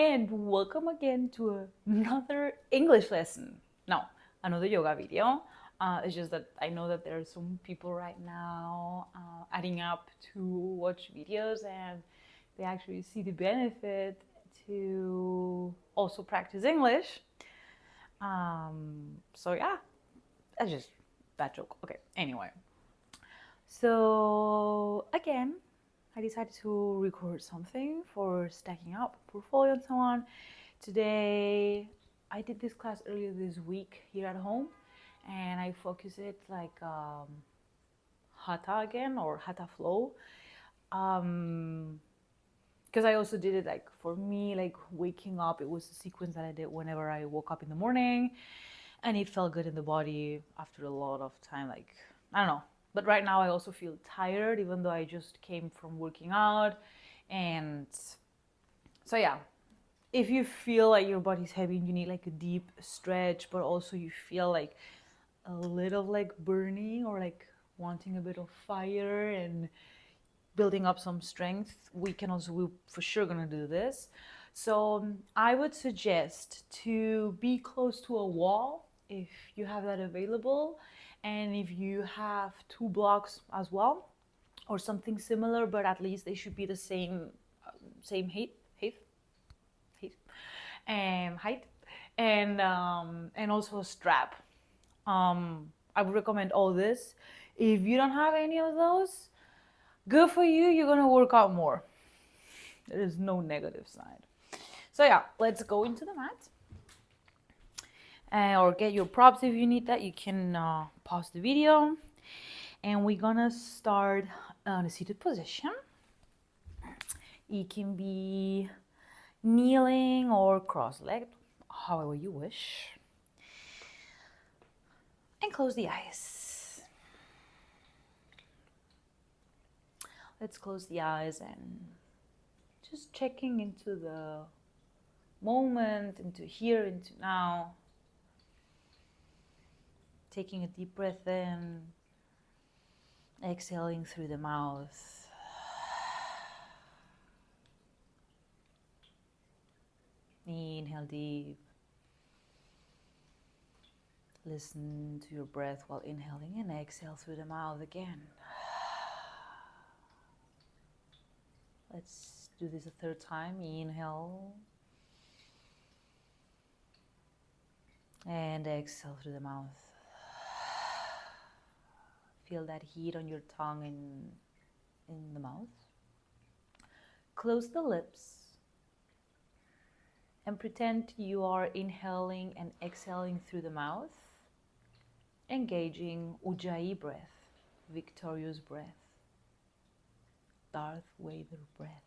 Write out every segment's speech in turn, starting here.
and welcome again to another English lesson. No, another yoga video. It's just that I know that there are some people right now adding up to watch videos and they actually see the benefit to also practice English. So yeah, that's just bad joke. Okay, anyway. So again, I decided to record something for stacking up portfolio and so on. Today, I did this class earlier this week here at home, and I focus it like Hatha again, or Hatha flow. Because I also did it like for me, like waking up. It was a sequence that I did whenever I woke up in the morning, and it felt good in the body after a lot of time. Like, I don't know. But right now I also feel tired, even though I just came from working out. And so yeah, if you feel like your body's heavy and you need like a deep stretch, but also you feel like a little like burning or like wanting a bit of fire and building up some strength, we're for sure gonna do this. So I would suggest to be close to a wall if you have that available, and if you have two blocks as well or something similar, but at least they should be the same height, and also a strap. I would recommend all this. If you don't have any of those, good for you, you're gonna work out more. There is no negative side. So yeah, let's go into the mat. Or get your props if you need that. You can pause the video. And we're gonna start in a seated position. It can be kneeling or cross-legged, however you wish. And close the eyes. Let's close the eyes and just checking into the moment, into here, into now. Taking a deep breath in, exhaling through the mouth. Inhale deep. Listen to your breath while inhaling and exhale through the mouth again. Let's do this a third time. Inhale. And exhale through the mouth. Feel that heat on your tongue in the mouth. Close the lips and pretend you are inhaling and exhaling through the mouth, engaging Ujjayi breath, victorious breath, Darth Vader breath.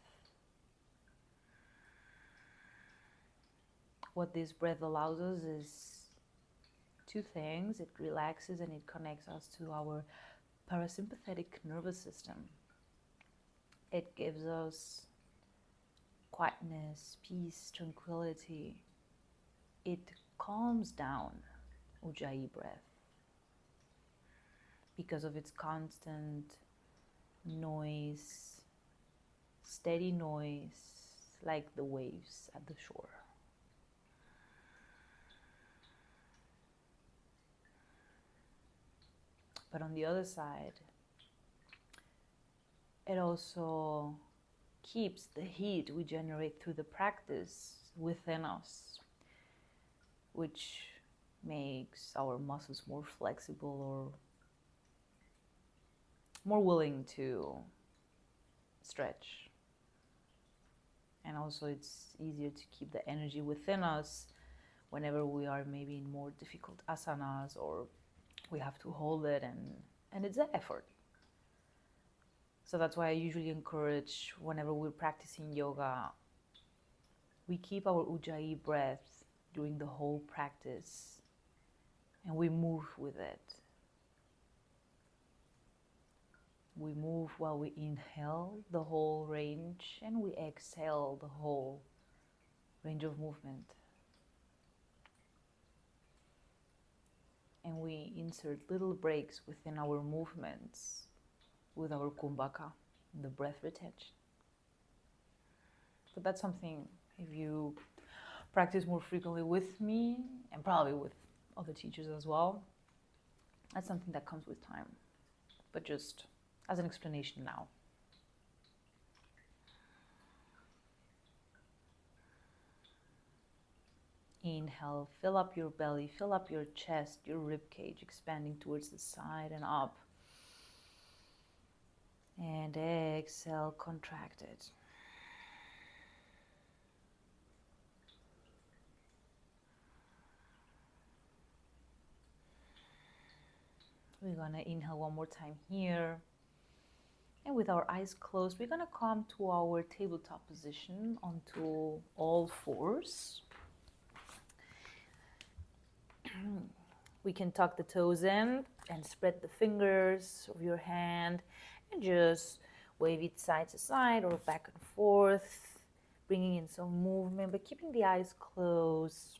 What this breath allows us is two things. It relaxes and it connects us to our parasympathetic nervous system. It gives us quietness, peace, tranquility. It calms down Ujjayi breath because of its constant noise, steady noise, like the waves at the shore. But on the other side, it also keeps the heat we generate through the practice within us, which makes our muscles more flexible or more willing to stretch. And also it's easier to keep the energy within us whenever we are maybe in more difficult asanas or we have to hold it, and it's an effort. So that's why I usually encourage, whenever we're practicing yoga, we keep our Ujjayi breath during the whole practice and we move with it. We move while we inhale the whole range and we exhale the whole range of movement. And we insert little breaks within our movements with our kumbhaka, the breath retention. But that's something If you practice more frequently with me, and probably with other teachers as well, that's something that comes with time. But just as an explanation now. Inhale, fill up your belly, fill up your chest, your rib cage, expanding towards the side and up. And exhale, contract it. We're gonna inhale one more time here. And with our eyes closed, we're gonna come to our tabletop position onto all fours. We can tuck the toes in and spread the fingers of your hand and just wave it side to side or back and forth, bringing in some movement, but keeping the eyes closed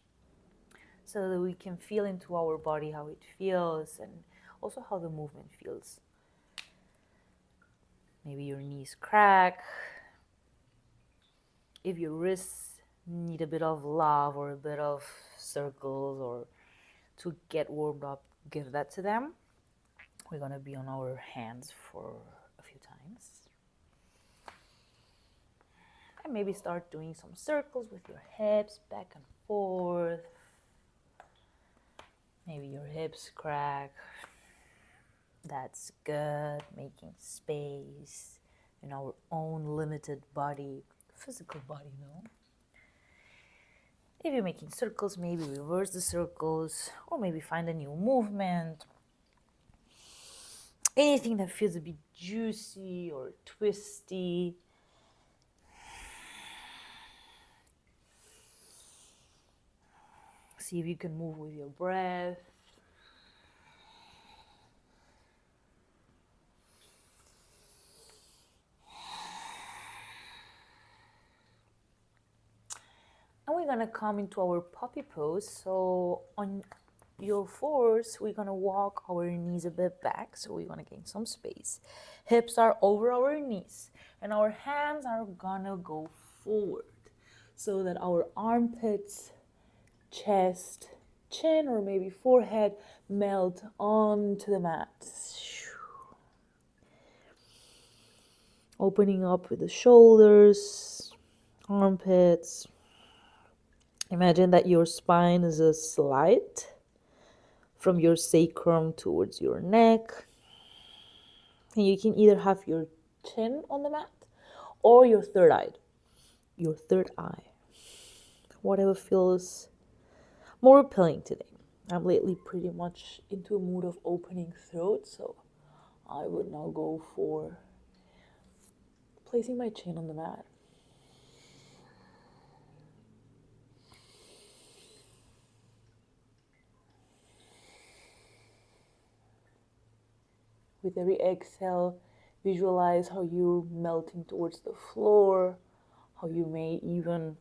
so that we can feel into our body how it feels and also how the movement feels. Maybe your knees crack. If your wrists need a bit of love or a bit of circles or to get warmed up, give that to them. We're gonna be on our hands for a few times. And maybe start doing some circles with your hips back and forth. Maybe your hips crack. That's good. Making space in our own limited body, physical body, no? If you're making circles, maybe reverse the circles or maybe find a new movement. Anything that feels a bit juicy or twisty. See if you can move with your breath. And we're gonna come into our puppy pose. So on your fours, we're gonna walk our knees a bit back. So we're gonna gain some space. Hips are over our knees and our hands are gonna go forward so that our armpits, chest, chin, or maybe forehead melt onto the mat. Opening up with the shoulders, armpits. Imagine that your spine is a slide from your sacrum towards your neck. And you can either have your chin on the mat or your third eye. Whatever feels more appealing today. I'm lately pretty much into a mood of opening throat, so I would now go for placing my chin on the mat. With every exhale, visualize how you're melting towards the floor, how you may even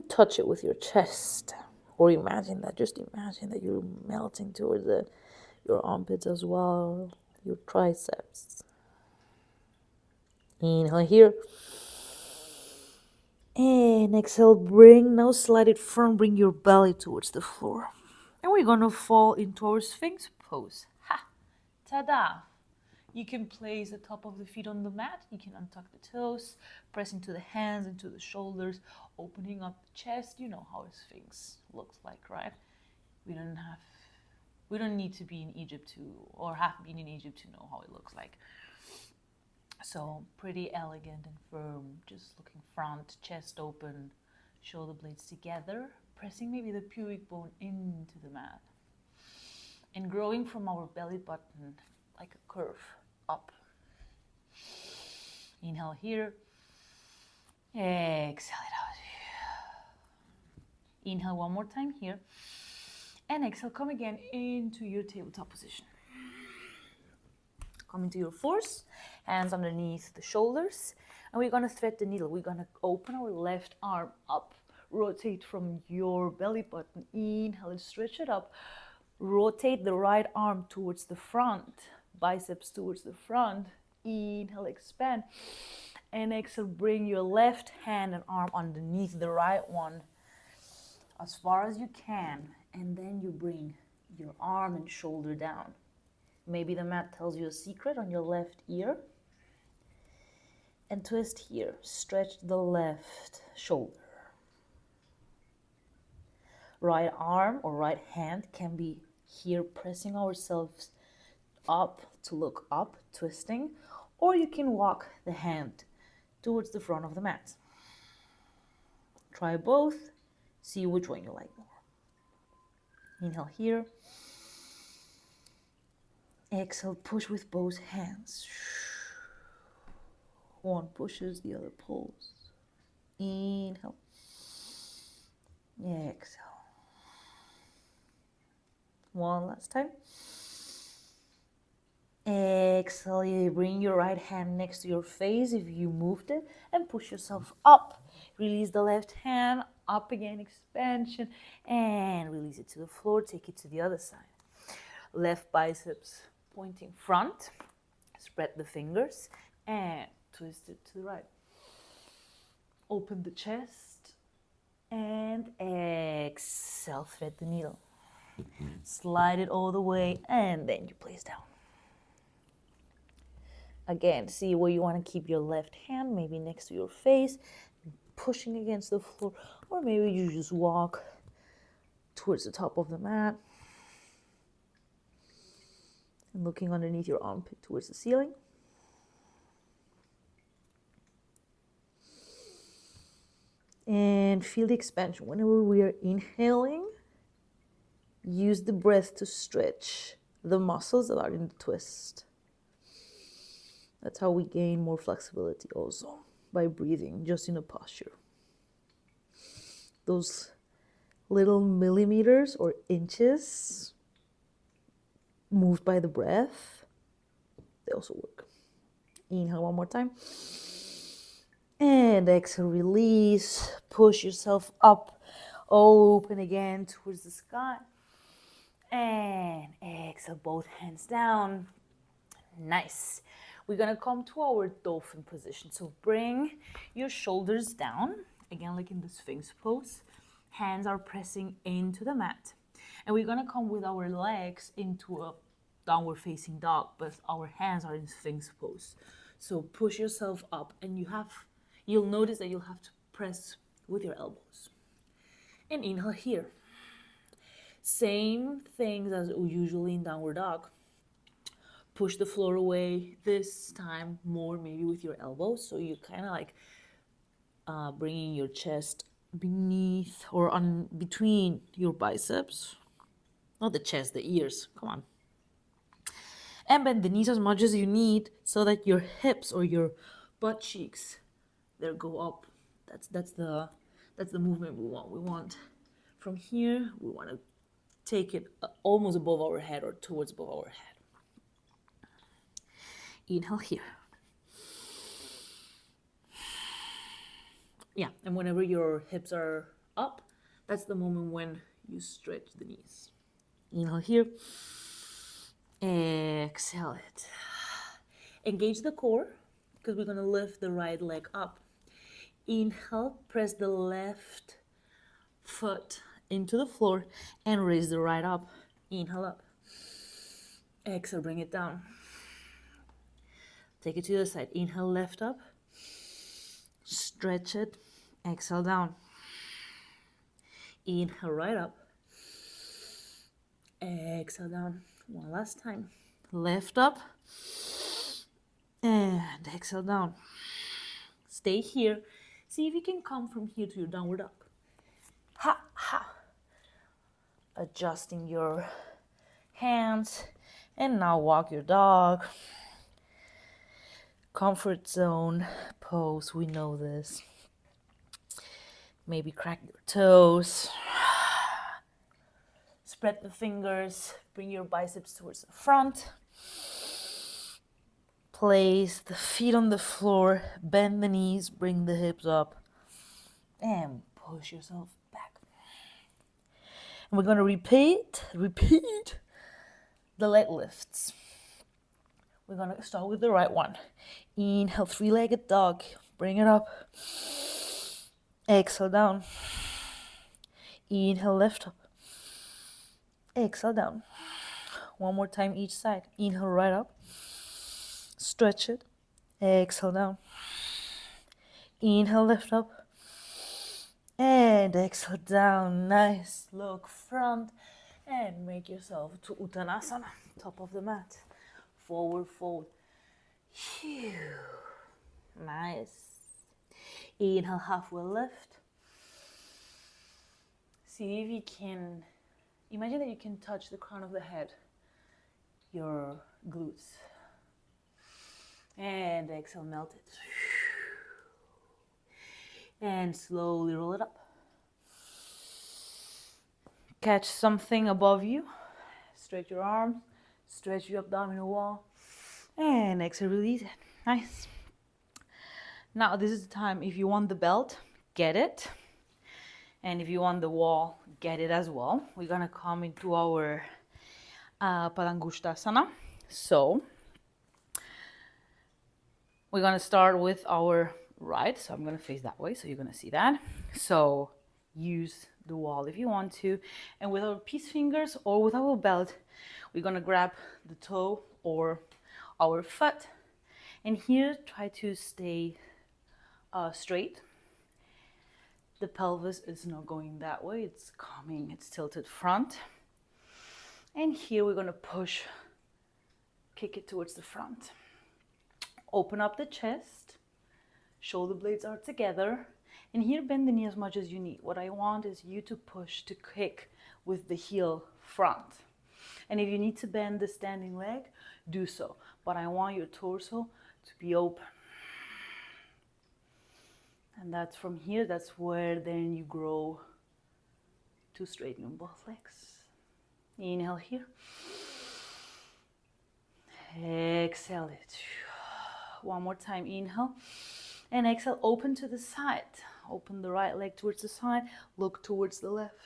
touch it with your chest, or imagine that you're melting towards your armpits as well, your triceps. Inhale here. And exhale, now slide it firm, bring your belly towards the floor. And we're gonna fall into our Sphinx pose. Ha! Ta-da! You can place the top of the feet on the mat. You can untuck the toes, press into the hands, into the shoulders, opening up the chest. You know how a Sphinx looks like, right? We don't need to be in Egypt or have been in Egypt to know how it looks like. So pretty elegant and firm, just looking front, chest open, shoulder blades together, pressing maybe the pubic bone into the mat. And growing from our belly button like a curve up. Inhale here. Exhale it out. Inhale one more time here. And exhale, come again into your tabletop position. Come into your fours, hands underneath the shoulders. And we're gonna thread the needle. We're gonna open our left arm up. Rotate from your belly button. Inhale and stretch it up. Rotate the right arm towards the front. Biceps towards the front. Inhale, expand. And exhale, bring your left hand and arm underneath the right one as far as you can. And then you bring your arm and shoulder down. Maybe the mat tells you a secret on your left ear. And twist here. Stretch the left shoulder. Right arm or right hand can be here pressing ourselves up to look up, twisting, or you can walk the hand towards the front of the mat. Try both, see which one you like more. Inhale here. Exhale, push with both hands. One pushes, the other pulls. Inhale. Exhale. One last time. Exhale, you bring your right hand next to your face if you moved it and push yourself up. Release the left hand, up again, expansion, and release it to the floor. Take it to the other side. Left biceps pointing front. Spread the fingers and twist it to the right. Open the chest and exhale, thread the needle. Slide it all the way and then you place down. Again, see where you want to keep your left hand, maybe next to your face, pushing against the floor, or maybe you just walk towards the top of the mat and looking underneath your armpit towards the ceiling. And feel the expansion. Whenever we are inhaling, use the breath to stretch the muscles that are in the twist. That's how we gain more flexibility also, by breathing just in a posture. Those little millimeters or inches moved by the breath, they also work. Inhale one more time. And exhale, release. Push yourself up. Open again towards the sky. And exhale, both hands down. Nice. We're going to come to our dolphin position. So bring your shoulders down, again like in the Sphinx pose. Hands are pressing into the mat. And we're going to come with our legs into a downward facing dog, but our hands are in Sphinx pose. So push yourself up and you'll notice that you'll have to press with your elbows. And inhale here. Same things as usually in downward dog. Push the floor away, this time more maybe with your elbows. So you kind of like bringing your chest beneath or on between your biceps. Not the chest, the ears. Come on. And bend the knees as much as you need so that your hips or your butt cheeks, they go up. That's the movement we want. We want from here, we want to take it almost above our head or towards above our head. Inhale here. Yeah, and whenever your hips are up, that's the moment when you stretch the knees. Inhale here. Exhale it. Engage the core because we're going to lift the right leg up. Inhale, press the left foot into the floor and raise the right up. Inhale up. Exhale, bring it down. Take it to the side. Inhale, left up. Stretch it. Exhale, down. Inhale, right up. Exhale, down. One last time. Left up. And exhale, down. Stay here. See if you can come from here to your downward dog. Ha, ha. Adjusting your hands. And now walk your dog. Comfort zone pose, we know this. Maybe crack your toes. Spread the fingers, bring your biceps towards the front. Place the feet on the floor, bend the knees, bring the hips up, and push yourself back. And we're going to repeat the leg lifts. We're going to start with the right one. Inhale, three-legged dog. Bring it up. Exhale down. Inhale, lift up. Exhale down. One more time each side. Inhale right up. Stretch it. Exhale down. Inhale, lift up. And exhale down. Nice. Look front. And make yourself to Uttanasana. Top of the mat. Forward fold. Phew. Nice. Inhale, halfway lift. See if you can, imagine that you can touch the crown of the head, your glutes. And exhale, melt it. And slowly roll it up. Catch something above you. Stretch your arms, stretch your abdominal wall. And exhale, release it. Nice. Now this is the time, if you want the belt, get it. And if you want the wall, get it as well. We're gonna come into our Padangushtasana. So we're gonna start with our right. So I'm gonna face that way, so you're gonna see that. So use the wall if you want to. And with our peace fingers or with our belt, we're gonna grab the toe or our foot. And here, try to stay straight. The pelvis is not going that way, it's coming, it's tilted front. And here we're gonna push, kick it towards the front. Open up the chest, shoulder blades are together. And here bend the knee as much as you need. What I want is you to push, to kick with the heel front. And if you need to bend the standing leg, do so. But I want your torso to be open. And that's from here, that's where then you grow to straighten both legs. Inhale here. Exhale it. One more time, inhale. And exhale, open to the side. Open the right leg towards the side, look towards the left.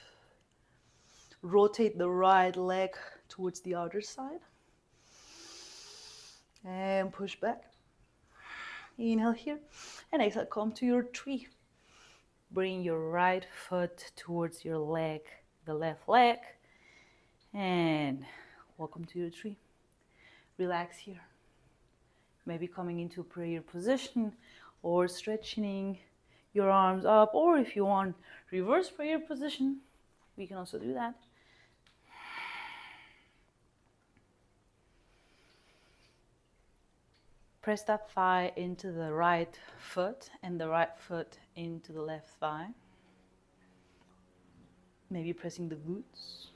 Rotate the right leg towards the other side. And push back. Inhale here. And exhale, come to your tree. Bring your right foot towards your leg, the left leg. And welcome to your tree. Relax here. Maybe coming into prayer position or stretching your arms up, or if you want reverse prayer position, we can also do that. Press that thigh into the right foot and the right foot into the left thigh. Maybe pressing the glutes.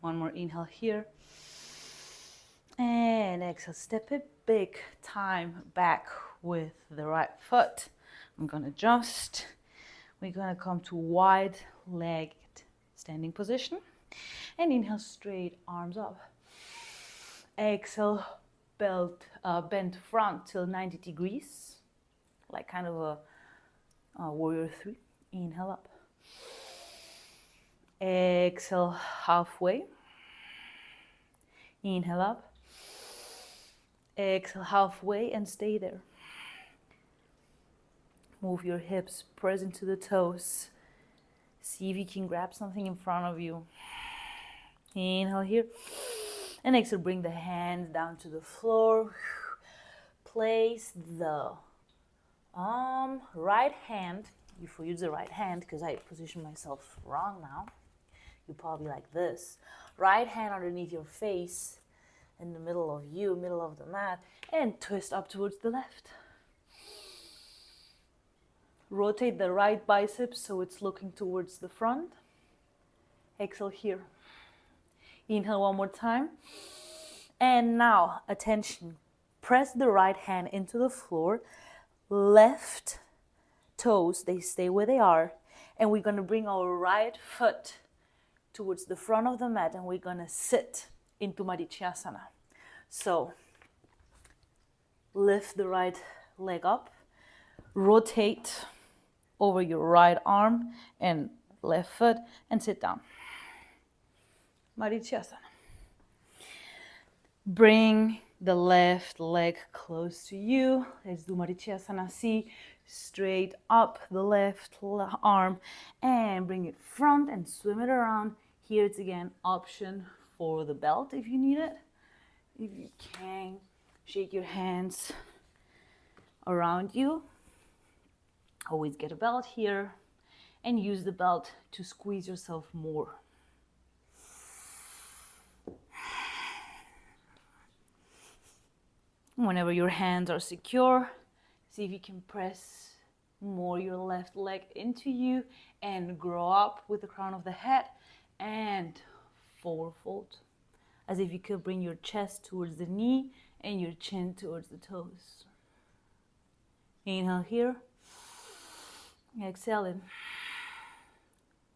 One more inhale here. And exhale, step it big time back with the right foot. I'm gonna adjust. We're gonna come to wide-legged standing position. And inhale, straight arms up. Exhale, bend front till 90 degrees. Like kind of a warrior 3. Inhale up. Exhale, halfway. Inhale up. Exhale, halfway and stay there. Move your hips, press into the toes. See if you can grab something in front of you. Inhale here. And exhale, bring the hands down to the floor. Place the right hand, if we use the right hand, because I position myself wrong now. You probably like this. Right hand underneath your face, in the middle of you, middle of the mat, and twist up towards the left. Rotate the right biceps so it's looking towards the front. Exhale here. Inhale one more time. And now, attention. Press the right hand into the floor. Left toes, they stay where they are. And we're going to bring our right foot towards the front of the mat, and we're going to sit into Marichyasana. So, lift the right leg up. Rotate over your right arm and left foot and sit down. Marichyasana. Bring the left leg close to you. Let's do Marichasana C. Straight up the left arm and bring it front and swim it around. Here it's again option for the belt if you need it. If you can, shake your hands around you. Always get a belt here and use the belt to squeeze yourself more. Whenever your hands are secure, see if you can press more your left leg into you and grow up with the crown of the head and forward fold. As if you could bring your chest towards the knee and your chin towards the toes. Inhale here. Exhale in.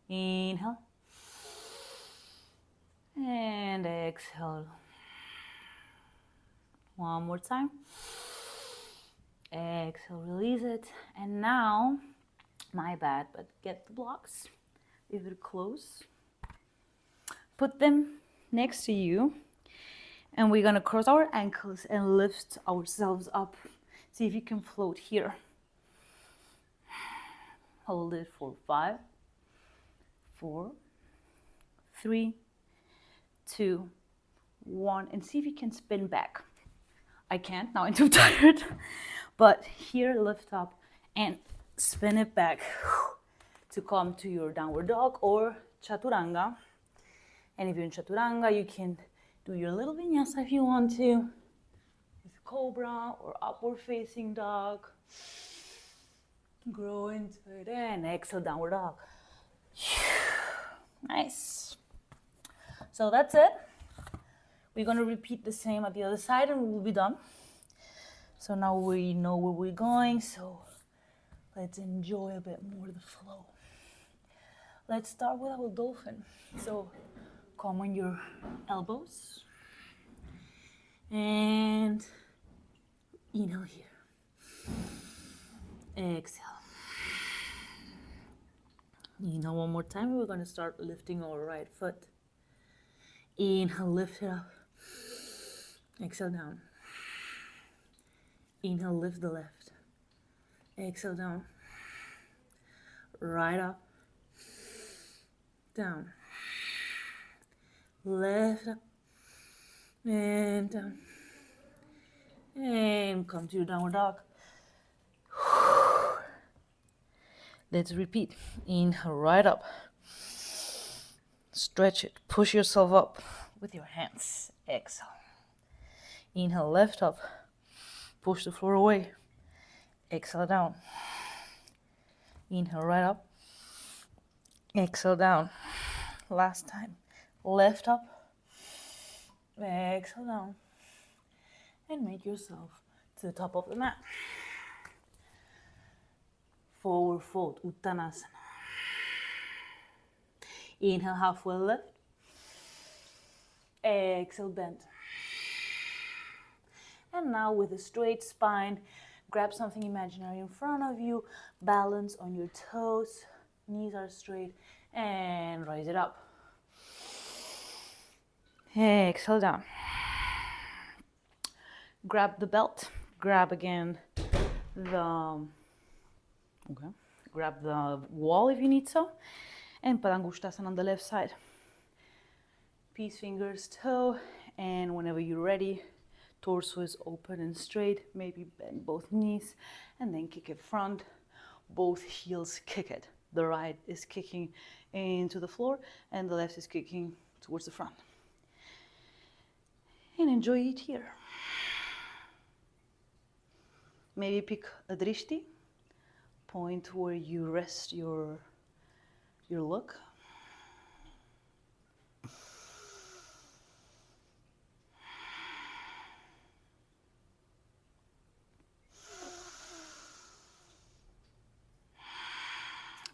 Inhale. And exhale. One more time. Exhale, release it. And now, my bad, but get the blocks. If they're close, put them next to you. And we're gonna cross our ankles and lift ourselves up. See if you can float here. Hold it for 5, 4, 3, 2, 1. And see if you can spin back. I can't, now I'm too tired. But here, lift up and spin it back to come to your downward dog or chaturanga. And if you're in chaturanga, you can do your little vinyasa if you want to. With cobra or upward facing dog. Grow into it and exhale, downward dog. Nice. So that's it. We're going to repeat the same at the other side and we'll be done. So now we know where we're going, so let's enjoy a bit more the flow. Let's start with our dolphin. So come on your elbows and inhale here. Exhale. Inhale one more time. We're going to start lifting our right foot. Inhale, lift it up. Exhale, down. Inhale, lift the left. Exhale, down. Right up. Down. Left up. And down. And come to your downward dog. Let's repeat. Inhale, right up. Stretch it. Push yourself up with your hands. Exhale. Inhale, left up. Push the floor away. Exhale, down. Inhale, right up. Exhale, down. Last time. Left up. Exhale, down. And make yourself to the top of the mat. Forward fold, Uttanasana. Inhale, halfway lift. Exhale, bend. And now with a straight spine, grab something imaginary in front of you, balance on your toes, knees are straight, and raise it up. Exhale, down. Grab the belt, grab again grab the wall if you need so, and Padangusthasana on the left side. Peace fingers, toe, and whenever you're ready, torso is open and straight, maybe bend both knees, and then kick it front, both heels kick it. The right is kicking into the floor, and the left is kicking towards the front. And enjoy it here. Maybe pick a drishti, point where you rest your look.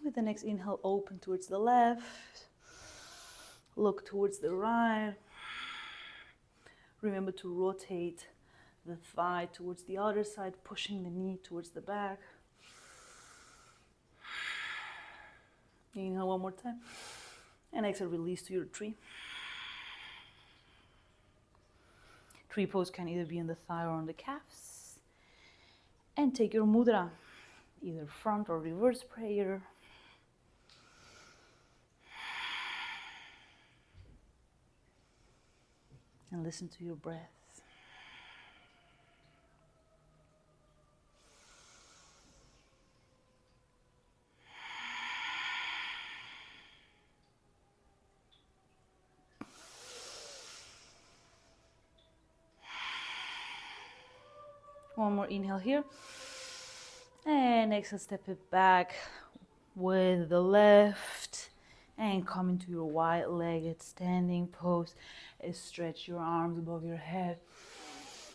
With the next inhale, open towards the left, look towards the right. Remember to rotate the thigh towards the other side, pushing the knee towards the back. Inhale one more time. And exhale, release to your tree. Tree pose can either be in the thigh or on the calves. And take your mudra, either front or reverse prayer. And listen to your breath. One more inhale here. And exhale, step it back with the left. And come into your wide-legged standing pose. Stretch your arms above your head.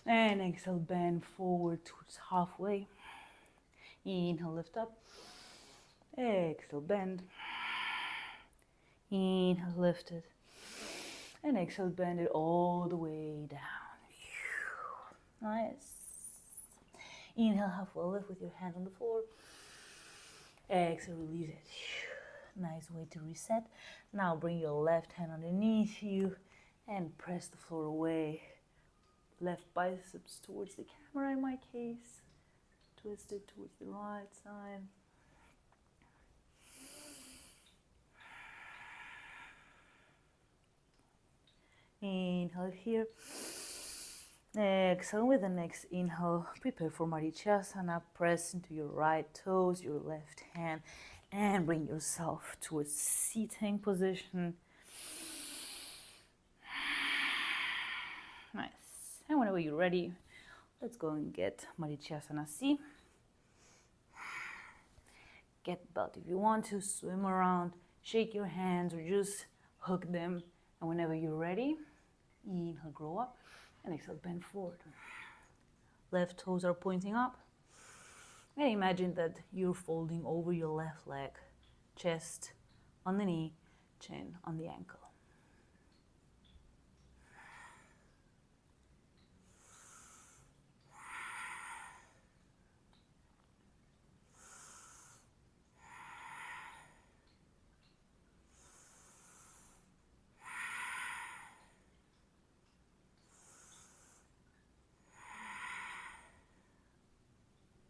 And exhale, bend forward towards halfway. Inhale, lift up. Exhale, bend. Inhale, lift it. And exhale, bend it all the way down. Nice. Inhale, halfway lift with your hand on the floor. Exhale, release it. Nice way to reset. Now bring your left hand underneath you and press the floor away. Left biceps towards the camera in my case. Twist it towards the right side. Inhale here. Exhale. With the next inhale, prepare for Marichasana. Press into your right toes, your left hand, and bring yourself to a seating position. Nice. And whenever you're ready, let's go and get Marichasana C. Get the belt if you want to, swim around, shake your hands, or just hook them. And whenever you're ready, inhale, grow up, and exhale, bend forward. Left toes are pointing up. And imagine that you're folding over your left leg, chest on the knee, chin on the ankle.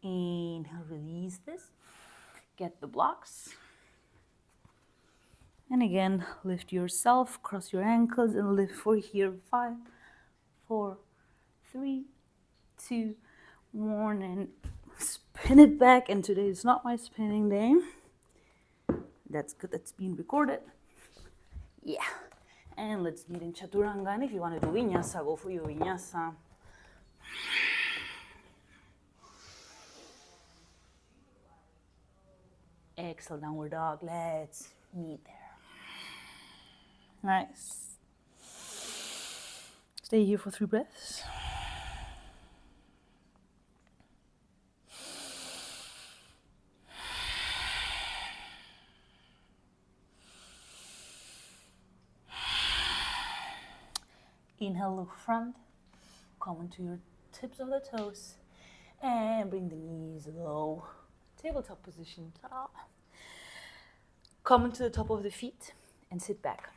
Inhale, release this. Get the blocks. And again, lift yourself, cross your ankles, and lift for here. 5, 4, 3, 2, 1, and spin it back. And today is not my spinning day. That's good, that's being recorded. Yeah. And let's meet in Chaturanga. And if you want to do Vinyasa, go for your Vinyasa. Exhale, downward dog. Let's meet there. Nice. Stay here for 3 breaths. Inhale, look front. Come onto your tips of the toes. And bring the knees low. Tabletop position. Ta-da. Come into the top of the feet and sit back.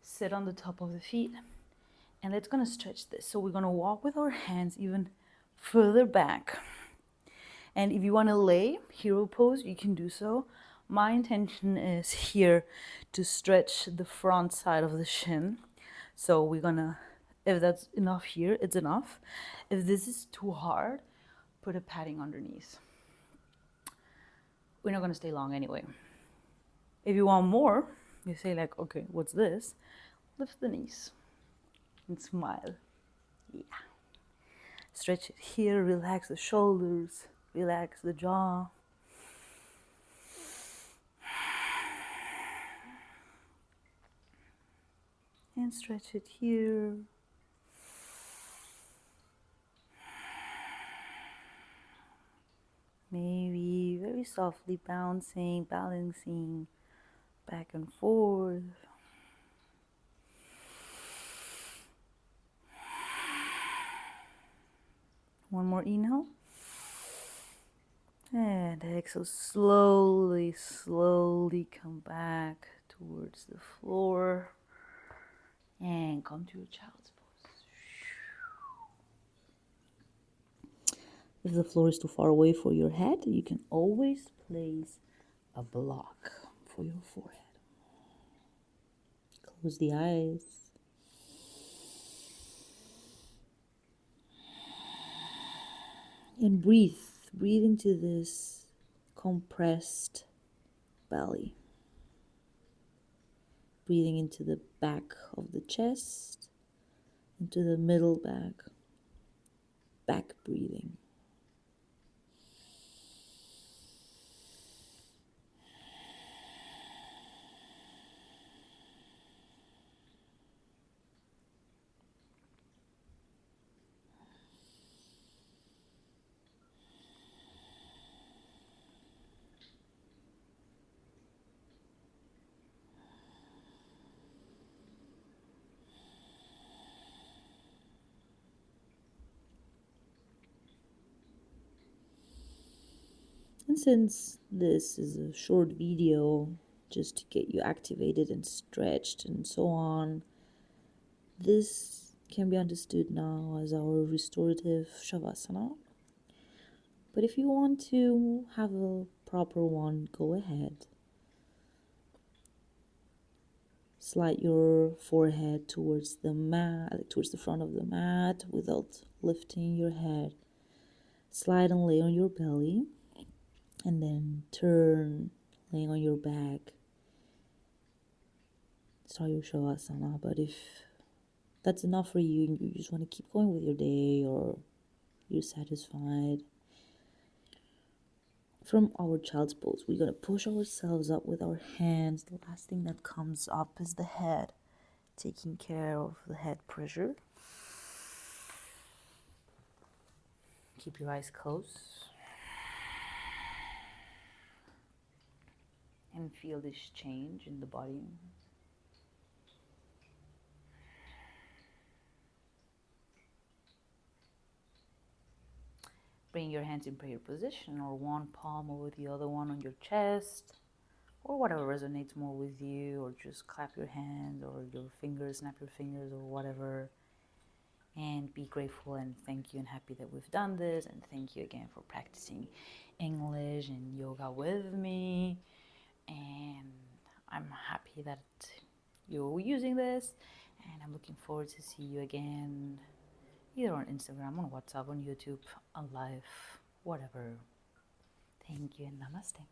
Sit on the top of the feet. And let's gonna stretch this. So we're gonna walk with our hands even further back. And if you wanna lay hero pose, you can do so. My intention is here to stretch the front side of the shin. So we're gonna, if that's enough here, it's enough. If this is too hard, put a padding underneath. We're not gonna stay long anyway. If you want more, you say like, okay, what's this? Lift the knees and smile. Yeah. Stretch it here, relax the shoulders, relax the jaw. And stretch it here. Maybe very softly bouncing, balancing back and forth. One more inhale. And exhale, slowly, slowly come back towards the floor. And come to your child's pose. If the floor is too far away for your head, you can always place a block for your forehead. Close the eyes. And breathe. Breathe into this compressed belly. Breathing into the back of the chest, into the middle back. Back breathing. And since this is a short video, just to get you activated and stretched and so on, this can be understood now as our restorative Shavasana. But if you want to have a proper one, go ahead. Slide your forehead towards the mat, towards the front of the mat without lifting your head. Slide and lay on your belly. And then turn, laying on your back. Start your Shavasana. But if that's enough for you and you just want to keep going with your day or you're satisfied, from our child's pose, we're going to push ourselves up with our hands. The last thing that comes up is the head, taking care of the head pressure. Keep your eyes closed. And feel this change in the body. Bring your hands in prayer position, or one palm over the other one on your chest, or whatever resonates more with you, or just clap your hands or your fingers, snap your fingers or whatever. And be grateful and thank you and happy that we've done this. And thank you again for practicing English and yoga with me. And I'm happy that you're using this, and I'm looking forward to see you again, either on Instagram, on WhatsApp, on YouTube, on live, whatever. Thank you and namaste.